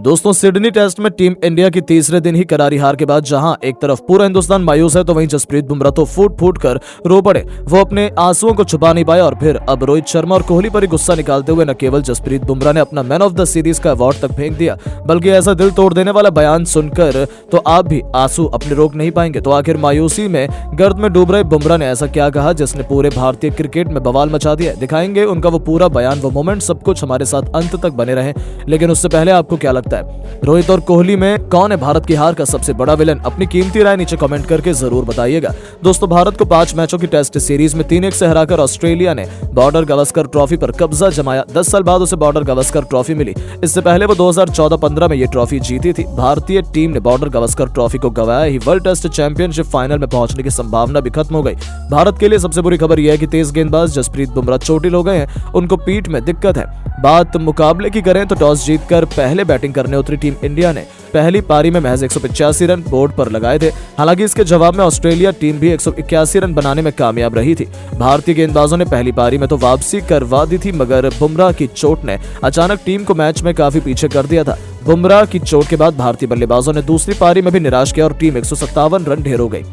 दोस्तों Sydney test में team India की तीसरे दिन ही करारी हार के बाद जहां एक तरफ पूरा हिंदुस्तान मायूस है तो वहीं जसप्रीत बुमराह तो फूट फूट कर रो पड़े। वो अपने आंसुओं को छुपा नहीं पाए और फिर अब रोहित शर्मा और कोहली पर ही गुस्सा निकालते हुए न केवल जसप्रीत बुमराह ने अपना मैन ऑफ द सीरीज का अवार्ड तक फेंक दिया, बल्कि ऐसा दिल तोड़ देने वाला बयान सुनकर तो आप भी आंसू अपने रोक नहीं पाएंगे। तो आखिर मायूसी में गर्द में डूब रहे बुमराह ने ऐसा क्या कहा जिसने पूरे भारतीय क्रिकेट में बवाल मचा दिया। दिखाएंगे उनका वो पूरा बयान, वो मोमेंट, सब कुछ हमारे साथ अंत तक बने रहे। लेकिन उससे पहले आपको क्या लगता है, रोहित और कोहली में कौन है भारत की हार का सबसे बड़ा विलन? अपनी कीमती राय नीचे कमेंट करके जरूर बताइएगा। दोस्तों भारत को 5 मैचों की टेस्ट सीरीज में 3-1 से हराकर ऑस्ट्रेलिया ने बॉर्डर गावस्कर ट्रॉफी पर कब्जा जमाया। 10 साल बाद उसे बॉर्डर गावस्कर ट्रॉफी मिली। इससे पहले वो 2014-15 में ये ट्रॉफी जीती थी। भारतीय टीम ने बॉर्डर गावस्कर ट्रॉफी को गंवाया ही वर्ल्ड टेस्ट चैंपियनशिप फाइनल में पहुंचने की संभावना भी खत्म हो गई। भारत के लिए सबसे बुरी खबर यह है कि तेज गेंदबाज जसप्रीत बुमराह चोटिल हो गए हैं, उनको पीठ में दिक्कत है। बात मुकाबले की करें तो टॉस जीतकर पहले बैटिंग करने उतरी टीम इंडिया ने पहली पारी में महज 185 रन बोर्ड पर लगाए थे। हालांकि इसके जवाब में ऑस्ट्रेलिया टीम भी 181 रन बनाने में कामयाब रही थी। भारतीय गेंदबाजों ने पहली पारी में तो वापसी करवा दी थी, मगर बुमराह की चोट ने अचानक टीम को मैच में काफी पीछे कर दिया था। बुमराह की चोट के बाद भारतीय बल्लेबाजों ने दूसरी पारी में भी निराश किया और टीम 157 रन ढेर हो गई।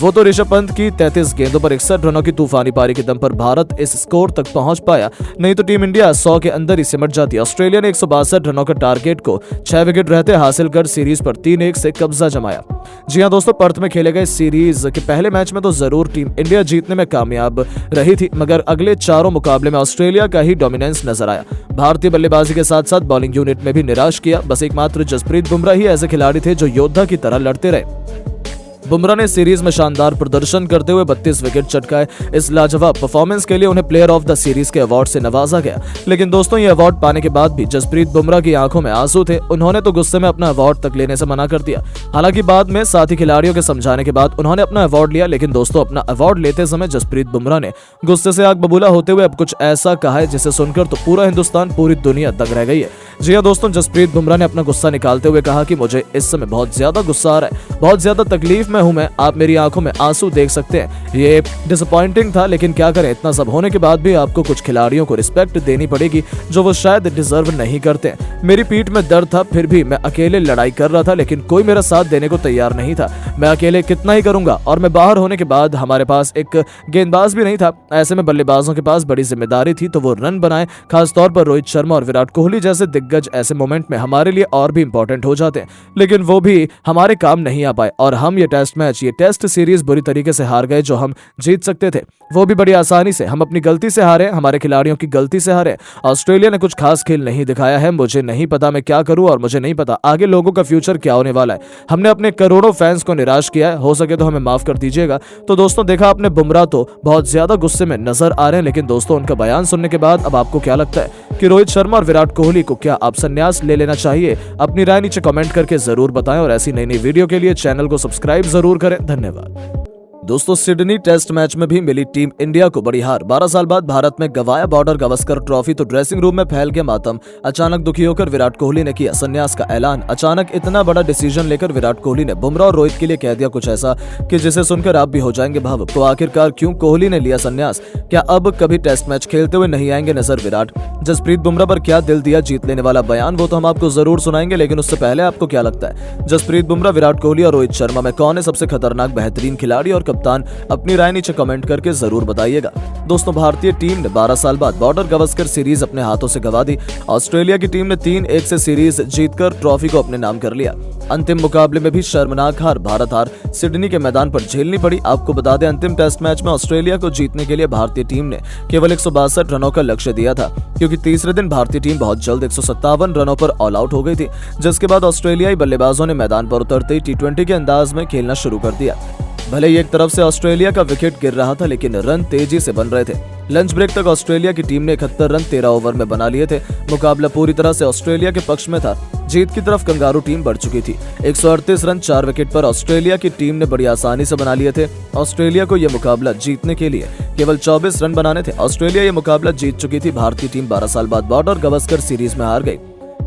वो तो ऋषभ पंत की 33 गेंदों पर 61 रनों की तूफानी पारी के दम पर भारत इस स्कोर तक पहुंच पाया, नहीं तो टीम इंडिया 100 के अंदर ही सिमट जाती। ऑस्ट्रेलिया ने 162 रनों का टारगेट को 6 विकेट रहते हासिल कर सीरीज पर 3-1 से कब्जा जमाया। जी हां दोस्तों, पर्थ में खेले गए सीरीज के पहले मैच में तो जरूर टीम इंडिया जीतने में कामयाब रही थी, मगर अगले चारों मुकाबले में ऑस्ट्रेलिया का ही डोमिनेंस नजर आया। भारतीय बल्लेबाजी के साथ साथ बॉलिंग यूनिट में भी निराश किया। बस एकमात्र जसप्रीत बुमराह ही ऐसे खिलाड़ी थे जो योद्धा की तरह लड़ते रहे। बुमराह ने सीरीज में शानदार प्रदर्शन करते हुए 32 विकेट चटकाए। इस लाजवाब परफॉर्मेंस के लिए उन्हें प्लेयर ऑफ द सीरीज के अवार्ड से नवाजा गया। लेकिन दोस्तों ये अवार्ड पाने के बाद भी जसप्रीत बुमराह की आंखों में आंसू थे। उन्होंने तो गुस्से में अपना अवार्ड तक लेने से मना कर दिया। हालांकि बाद में साथी खिलाड़ियों के समझाने के बाद उन्होंने अपना अवार्ड लिया। लेकिन दोस्तों अपना अवार्ड लेते समय जसप्रीत बुमराह ने गुस्से से आग बबूला होते हुए अब कुछ ऐसा कहा है जिसे सुनकर तो पूरा हिंदुस्तान, पूरी दुनिया दंग रह गई है। जी हाँ दोस्तों, जसप्रीत बुमराह ने अपना गुस्सा निकालते हुए कहा कि मुझे इस समय बहुत ज्यादा गुस्सा आ रहा है, बहुत ज्यादा तकलीफ में हूं मैं, आप मेरी आंखों में आंसू देख सकते हैं। ये डिसअपॉइंटिंग था, लेकिन क्या करें, इतना सब होने के बाद भी आपको कुछ खिलाड़ियों को रिस्पेक्ट देनी पड़ेगी जो वो शायद डिजर्व नहीं करते। मेरी पीठ में दर्द था, फिर भी मैं अकेले लड़ाई कर रहा था, लेकिन कोई मेरा साथ देने को तैयार नहीं था। मैं अकेले कितना ही करूंगा, और मैं बाहर होने के बाद हमारे पास एक गेंदबाज भी नहीं था। ऐसे में बल्लेबाजों के पास बड़ी जिम्मेदारी थी तो वो रन बनाए। खासतौर पर रोहित शर्मा और विराट कोहली जैसे दिग्गज ऐसे मोमेंट में हमारे लिए और भी इंपॉर्टेंट हो जाते हैं, लेकिन वो भी हमारे काम नहीं आ पाए और हम ये टेस्ट मैच, ये टेस्ट सीरीज बुरी तरीके से हार गए। जो हम जीत सकते थे वो भी बड़ी आसानी से, हम अपनी गलती से हारे, हमारे खिलाड़ियों की गलती से हारे। ऑस्ट्रेलिया ने कुछ खास खेल नहीं दिखाया है। मुझे नहीं पता मैं क्या करूं और मुझे नहीं पता आगे लोगों का फ्यूचर क्या होने वाला है। हमने अपने करोड़ों फैंस को निराश किया है, हो सके तो हमें माफ कर दीजिएगा। तो दोस्तों देखा आपने, बुमराह तो बहुत ज्यादा गुस्से में नजर आ रहे हैं, लेकिन दोस्तों उनका बयान सुनने के बाद अब आपको क्या लगता है कि रोहित शर्मा और विराट कोहली को क्या आप संन्यास ले लेना चाहिए? अपनी राय नीचे कमेंट करके जरूर बताएं और ऐसी नई नई वीडियो के लिए चैनल को सब्सक्राइब जरूर करें। धन्यवाद। दोस्तों सिडनी टेस्ट मैच में भी मिली टीम इंडिया को बड़ी हार। 12 साल बाद भारत में गवाया बॉर्डर गावस्कर ट्रॉफी तो ड्रेसिंग रूम में फैल गया मातम। अचानक दुखी होकर विराट कोहली ने किया संन्यास का ऐलान। अचानक इतना बड़ा डिसीजन लेकर विराट कोहली ने बुमराह और रोहित के लिए कह दिया कुछ ऐसा कि जिसे सुनकर आप भी हो जाएंगे भावुक। तो आखिरकार क्यों कोहली ने लिया संन्यास? क्या अब कभी टेस्ट मैच खेलते हुए नहीं आएंगे नजर विराट? जसप्रीत बुमराह पर क्या दिल दिया जीत लेने वाला बयान, वो तो हम आपको जरूर सुनाएंगे, लेकिन उससे पहले आपको क्या लगता है, जसप्रीत बुमराह, विराट कोहली और रोहित शर्मा में कौन है सबसे खतरनाक बेहतरीन खिलाड़ी और कप्तान? अपनी राय नीचे कमेंट करके जरूर बताइएगा। दोस्तों भारतीय टीम ने 12 साल बाद बॉर्डर गावस्कर सीरीज अपने हाथों से गंवा दी। ऑस्ट्रेलिया की टीम ने 3-1 से सीरीज जीतकर ट्रॉफी को अपने नाम कर लिया। अंतिम मुकाबले में भी शर्मनाक हार, भारत हार सिडनी के मैदान पर झेलनी पड़ी। आपको बता दें अंतिम टेस्ट मैच में ऑस्ट्रेलिया को जीतने के लिए भारतीय टीम ने केवल 162 रनों का लक्ष्य दिया था, क्योंकि तीसरे दिन भारतीय टीम बहुत जल्द 157 रनों पर ऑल आउट हो गई थी, जिसके बाद ऑस्ट्रेलियाई बल्लेबाजों ने मैदान पर उतरते ही टी20 के अंदाज में खेलना शुरू कर दिया। भले ही एक तरफ से ऑस्ट्रेलिया का विकेट गिर रहा था, लेकिन रन तेजी से बन रहे थे। लंच ब्रेक तक ऑस्ट्रेलिया की टीम ने 71 रन 13 ओवर में बना लिए थे। मुकाबला पूरी तरह से ऑस्ट्रेलिया के पक्ष में था। जीत की तरफ कंगारू टीम बढ़ चुकी थी। 138 रन 4 विकेट पर ऑस्ट्रेलिया की टीम ने बड़ी आसानी से बना लिए थे। ऑस्ट्रेलिया को यह मुकाबला जीतने के लिए केवल 24 रन बनाने थे। ऑस्ट्रेलिया ये मुकाबला जीत चुकी थी। भारतीय टीम 12 साल बाद बॉर्डर गावस्कर सीरीज में हार गई।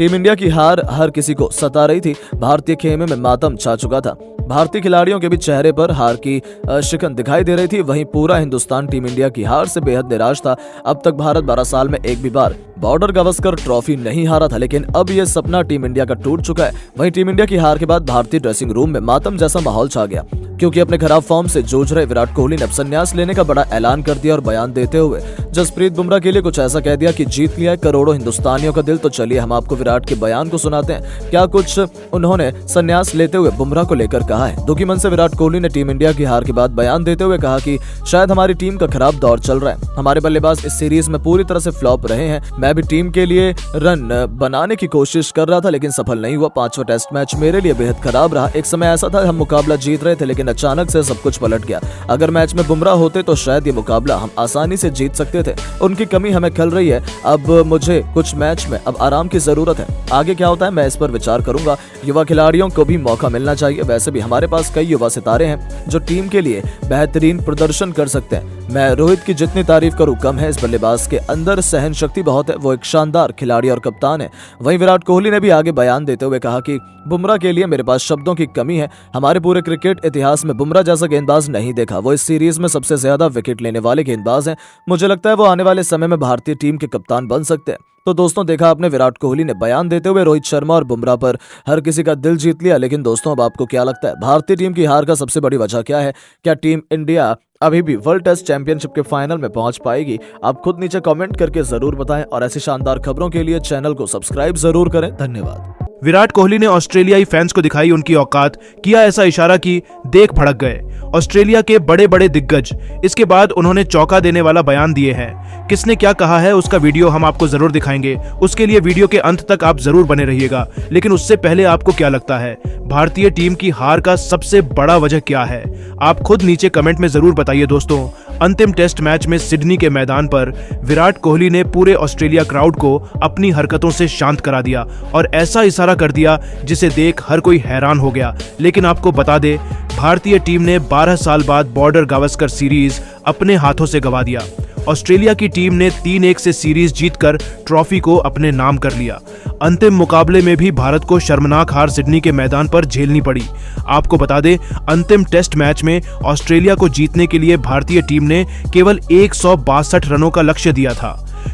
टीम इंडिया की हार हर किसी को सता रही थी। भारतीय खेमे में मातम छा चुका था। भारतीय खिलाड़ियों के भी चेहरे पर हार की शिकन दिखाई दे रही थी। वहीं पूरा हिंदुस्तान टीम इंडिया की हार से बेहद निराश था। अब तक भारत 12 साल में एक भी बार बॉर्डर गावस्कर ट्रॉफी नहीं हारा था, लेकिन अब यह सपना टीम इंडिया का टूट चुका है। वहीं टीम इंडिया की हार के बाद भारतीय ड्रेसिंग रूम में मातम जैसा माहौल छा गया, क्योंकि अपने खराब फॉर्म से जूझ रहे विराट कोहली ने अब संन्यास लेने का बड़ा ऐलान कर दिया और बयान देते हुए जसप्रीत बुमराह के लिए कुछ ऐसा कह दिया कि जीत लिया है करोड़ों हिंदुस्तानियों का दिल। तो चलिए हम आपको विराट के बयान को सुनाते हैं, क्या कुछ उन्होंने संन्यास लेते हुए बुमराह को लेकर कहा है। दुखी मन से विराट कोहली ने टीम इंडिया की हार के बाद बयान देते हुए कहा कि शायद हमारी टीम का खराब दौर चल रहा है। हमारे बल्लेबाज इस सीरीज में पूरी तरह से फ्लॉप रहे हैं। मैं भी टीम के लिए रन बनाने की कोशिश कर रहा था, लेकिन सफल नहीं हुआ। 5वां टेस्ट मैच मेरे लिए बेहद खराब रहा। एक समय ऐसा था हम मुकाबला जीत रहे थे, लेकिन अचानक से सब कुछ पलट गया। अगर मैच में बुमराह होते तो शायद ये मुकाबला हम आसानी से जीत सकते थे। उनकी कमी हमें खल रही है। अब मुझे कुछ मैच में अब आराम की जरूरत है। आगे क्या होता है मैं इस पर विचार करूंगा। युवा खिलाड़ियों को भी मौका मिलना चाहिए। वैसे भी हमारे पास कई युवा सितारे हैं जो टीम के लिए बेहतरीन प्रदर्शन कर सकते हैं। मैं रोहित की जितनी तारीफ करूं कम है। इस बल्लेबाज के अंदर सहन शक्ति बहुत है। वो एक शानदार खिलाड़ी और कप्तान है। वहीं विराट कोहली ने भी आगे बयान देते हुए कहा कि बुमराह के लिए मेरे पास शब्दों की कमी है। हमारे पूरे क्रिकेट इतिहास में बुमराह जैसा गेंदबाज नहीं देखा। वो इस सीरीज में सबसे ज्यादा विकेट लेने वाले गेंदबाज हैं। मुझे लगता है वो आने वाले समय में भारतीय टीम के कप्तान बन सकते हैं। तो दोस्तों देखा आपने, विराट कोहली ने बयान देते हुए रोहित शर्मा और बुमराह पर हर किसी का दिल जीत लिया। लेकिन दोस्तों अब आपको क्या लगता है, भारतीय टीम की हार का सबसे बड़ी वजह क्या है? क्या टीम इंडिया अभी भी वर्ल्ड टेस्ट चैंपियनशिप के फाइनल में पहुंच पाएगी? आप खुद नीचे कमेंट करके जरूर बताएं और ऐसी शानदार खबरों के लिए चैनल को सब्सक्राइब जरूर करें। धन्यवाद। विराट कोहली ने ऑस्ट्रेलियाई फैंस को दिखाई उनकी औकात, किया ऐसा इशारा कि देख भड़क गए ऑस्ट्रेलिया के बड़े बड़े दिग्गज। इसके बाद उन्होंने चौंका देने वाला बयान दिए हैं। किसने क्या कहा है उसका वीडियो हम आपको जरूर दिखाएंगे। उसके लिए वीडियो के अंत तक आप जरूर बने रहिएगा। लेकिन उससे पहले आपको क्या लगता है, भारतीय टीम की हार का सबसे बड़ा वजह क्या है? आप खुद नीचे कमेंट में जरूर बताइए। दोस्तों अंतिम टेस्ट मैच में सिडनी के मैदान पर विराट कोहली ने पूरे ऑस्ट्रेलिया क्राउड को अपनी हरकतों से शांत करा दिया और ऐसा इशारा कर दिया जिसे देख हर कोई हैरान हो गया। लेकिन आपको बता दे, भारतीय टीम ने 12 साल बाद बॉर्डर गावस्कर सीरीज अपने हाथों से गंवा दिया। ऑस्ट्रेलिया की टीम ने 3-1 से सीरीज जीतकर ट्रॉफी को अपने नाम कर लिया। अंतिम मुकाबले में भी भारत को शर्मनाक हार सिडनी के मैदान पर झेलनी पड़ी। आपको बता दें, अंतिम टेस्ट मैच में ऑस्ट्रेलिया को जीतने के लिए भारतीय टीम ने केवल 162 रनों का लक्ष्य दिया था,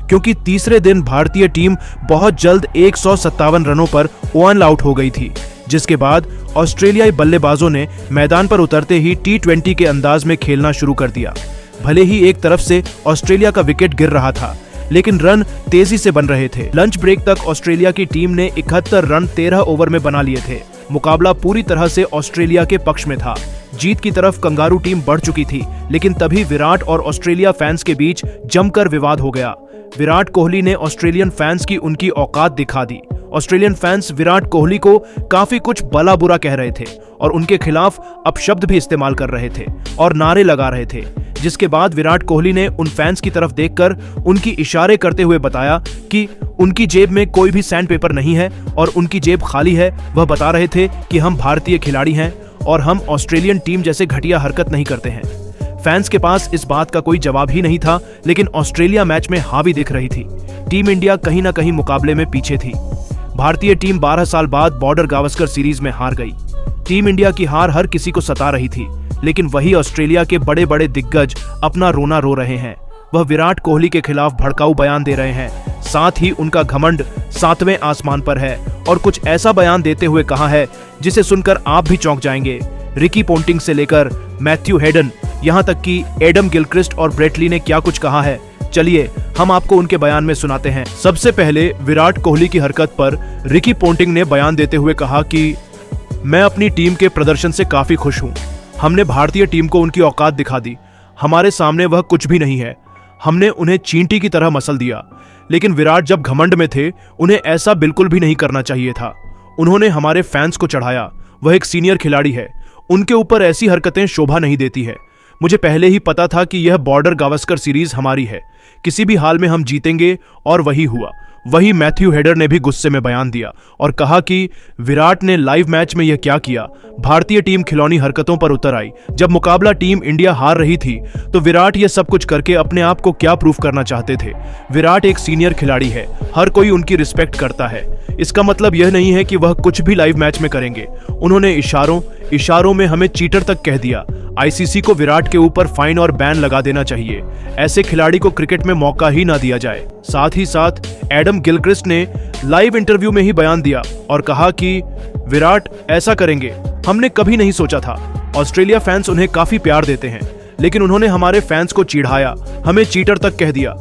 क्योंकि तीसरे दिन भारतीय टीम बहुत जल्द 157 रनों पर ऑल आउट हो गई थी। जिसके बाद ऑस्ट्रेलियाई बल्लेबाजों ने मैदान पर उतरते ही T20 के अंदाज में खेलना शुरू कर दिया। भले ही एक तरफ से ऑस्ट्रेलिया का विकेट गिर रहा था, लेकिन रन तेजी से बन रहे थे। लंच ब्रेक तक ऑस्ट्रेलिया की टीम ने 71 रन 13 ओवर में बना लिए थे। मुकाबला पूरी तरह से ऑस्ट्रेलिया के पक्ष में था। जीत की तरफ कंगारू टीम बढ़ चुकी थी, लेकिन तभी विराट और ऑस्ट्रेलिया फैंस के बीच जमकर विवाद हो गया। विराट कोहली ने ऑस्ट्रेलियन फैंस की उनकी औकात दिखा दी। ऑस्ट्रेलियन फैंस विराट कोहली को काफी कुछ भला बुरा कह रहे थे और उनके खिलाफ अपशब्द भी इस्तेमाल कर रहे थे और नारे लगा रहे थे। जिसके बाद विराट कोहली ने उन फैंस की तरफ देखकर उनकी इशारे करते हुए बताया कि उनकी जेब में कोई भी सैंड पेपर नहीं है और उनकी जेब खाली है। वह बता रहे थे कि हम भारतीय खिलाड़ी हैं और हम ऑस्ट्रेलियन टीम जैसे घटिया हरकत नहीं करते हैं। फैंस के पास इस बात का कोई जवाब ही नहीं था, लेकिन ऑस्ट्रेलिया मैच में हावी दिख रही थी। टीम इंडिया कहीं ना कहीं मुकाबले में पीछे थी। भारतीय टीम 12 साल बाद बॉर्डर गावस्कर सीरीज में हार गई। टीम इंडिया की हार हर किसी को सता रही थी, लेकिन वही ऑस्ट्रेलिया के बड़े बड़े दिग्गज अपना रोना रो रहे हैं। वह विराट कोहली के खिलाफ भड़काऊ बयान दे रहे हैं। साथ ही उनका घमंड 7वें आसमान पर है और कुछ ऐसा बयान देते हुए कहा है जिसे सुनकर आप भी चौंक जाएंगे। रिकी पोंटिंग से लेकर मैथ्यू हेडन, यहाँ तक कि एडम गिलक्रिस्ट और ब्रेट ली ने क्या कुछ कहा है, चलिए हम आपको उनके बयान में सुनाते हैं। सबसे पहले विराट कोहली की हरकत पर रिकी पोंटिंग ने बयान देते हुए कहा कि मैं अपनी टीम के प्रदर्शन से काफी खुश हूं। हमने भारतीय टीम को उनकी औकात दिखा दी। हमारे सामने वह कुछ भी नहीं है। हमने उन्हें चींटी की तरह मसल दिया। लेकिन विराट जब घमंड में थे, उन्हें ऐसा बिल्कुल भी नहीं करना चाहिए था। उन्होंने हमारे फैंस को चढ़ाया। वह एक सीनियर खिलाड़ी है, उनके ऊपर ऐसी हरकतें शोभा नहीं देती है। मुझे पहले ही पता था कि यह बॉर्डर गावस्कर सीरीज हमारी है, किसी भी हाल में हम जीतेंगे, और वही हुआ। वही मैथ्यू हेडर ने भी गुस्से में बयान दिया और कहा कि विराट ने लाइव मैच में यह क्या किया। भारतीय टीम खिलौनी हरकतों पर उतर आई। जब मुकाबला टीम इंडिया हार रही थी तो विराट ये सब कुछ करके अपने आप को क्या प्रूफ करना चाहते थे। विराट एक सीनियर खिलाड़ी है, हर कोई उनकी रिस्पेक्ट करता है। इसका मतलब यह नहीं है कि वह कुछ भी लाइव मैच में करेंगे। उन्होंने इशारों में हमें चीटर तक कह दिया। आईसीसी को विराट के ऊपर फाइन और बैन लगा देना चाहिए। ऐसे खिलाड़ी को क्रिकेट में मौका ही ना दिया जाए। साथ ही साथ एडम गिलक्रिस्ट ने लाइव इंटरव्यू में ही बयान दिया और कहा कि विराट ऐसा करेंगे, हमने कभी नहीं सोचा था। ऑस्ट्रेलिया फैंस उन्हें काफी प्यार देते हैं, लेकिन उन्होंने हमारे फैंस को चिढ़ाया, हमें चीटर तक कह दिया।